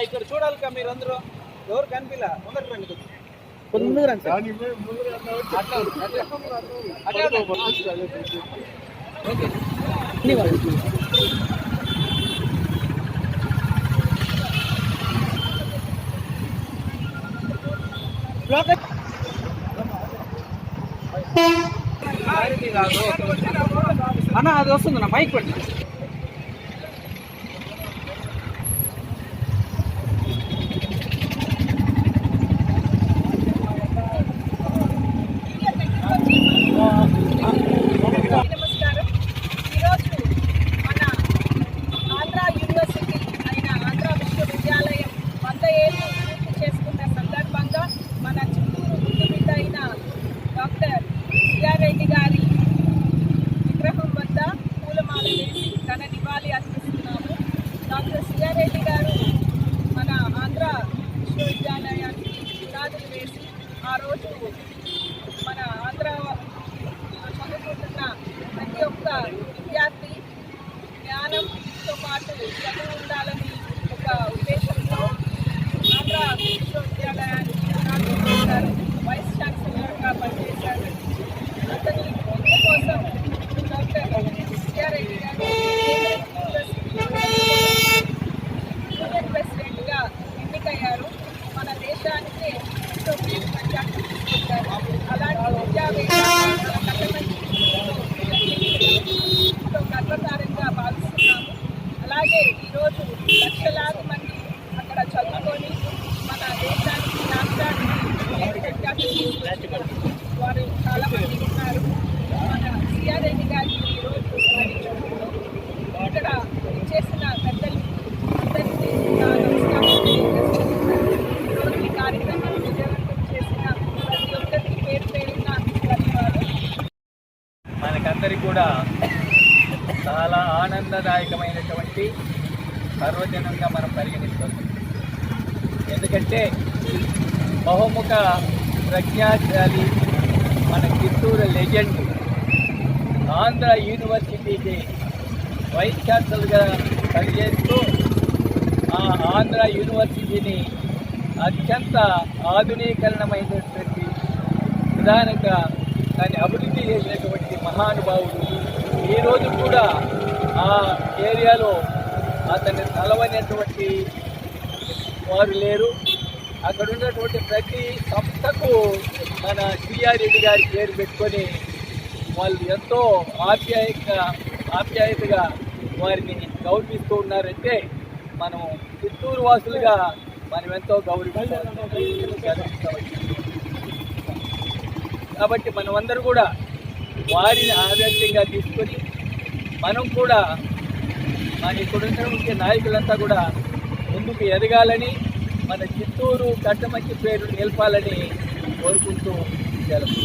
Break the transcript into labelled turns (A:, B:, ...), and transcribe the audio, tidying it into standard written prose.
A: ఇక్కడ చూడాలి మీరందరూ ఎవరు కనిపిలా ముందరికి రండి ముందుకు రండి అన్న అది వస్తుంది నా మైక్ పెట్టి
B: డాక్టర్ సిఆర్రెడ్డి గారు మన ఆంధ్ర విశ్వవిద్యాలయానికి పునాదులు వేసి ఆ రోజు మన ఆంధ్ర చదువుకుంటున్న ప్రతి ఒక్క విద్యార్థి జ్ఞానంతో పాటు చదువు ఉండాలని ఒక ఉద్దేశంతో ఆంధ్ర విశ్వవిద్యాలయానికి పునాదులు వేశారు. వైస్ ఛాన్సలర్గా పనిచేశారు. అతని కోసం డాక్టర్ సిఆర్రెడ్డి గారు యూనియన్ ప్రెసిడెంట్గా ఎన్నికయ్యారు. మన దేశానికి ఎంతో ప్రఖ్యాతి తీసుకొచ్చారు. అలాంటి ఎంతో గర్వకారంగా భావిస్తున్నాము. అలాగే ఈరోజు లక్షలాది మంది అక్కడ చదువుకొని మన దేశానికి రాష్ట్రానికి ప్రఖ్యాతి తీసుకొచ్చారు. వారు చాలామంది ఉన్నారు. మన సిఆర్రెడ్డి గారికి ఈరోజు స్మరించుకుంటూ ఇక్కడ చేసిన పెద్దలు అందరికీ ఈరోజు ఈ కార్యక్రమాన్ని విజయవంతం చేసిన ప్రతి ఒక్కరికి పేరు పేరున ధన్యవాదాలు.
C: మనకందరికీ కూడా చాలా ఆనందదాయకమైనటువంటి పర్వదినంగా మనం పరిగణిస్తాం. ఎందుకంటే బహుముఖ ప్రజ్ఞాశాలి మన చిత్తూరు లెజెండ్ ఆంధ్ర యూనివర్సిటీకి వైస్ ఛాన్సలర్గా పనిచేస్తూ ఆ ఆంధ్ర యూనివర్సిటీని అత్యంత ఆధునీకరణమైనటువంటి విధానంగా దాన్ని అభివృద్ధి చేసినటువంటి మహానుభావుడు ఈరోజు కూడా ఆ ఏరియాలో అతన్ని తలవనటువంటి వారు లేరు. అక్కడ ఉన్నటువంటి ప్రతి సంస్థకు మన సిఆర్రెడ్డి గారి పేరు పెట్టుకొని వాళ్ళు ఎంతో ఆప్యాయతగా వారిని గౌరవిస్తూ ఉన్నారంటే మనం చిత్తూరు వాసులుగా మనం ఎంతో గౌరవించాలి. కాబట్టి మనమందరూ కూడా వారిని ఆదర్శంగా తీసుకొని మనం కూడా మన ఇక్కడ ఉన్నటువంటి నాయకులంతా కూడా ముందుకు ఎదగాలని మన చిత్తూరు కట్టమంచి పేరు నిలపాలని కోరుకుంటూ సెలవు.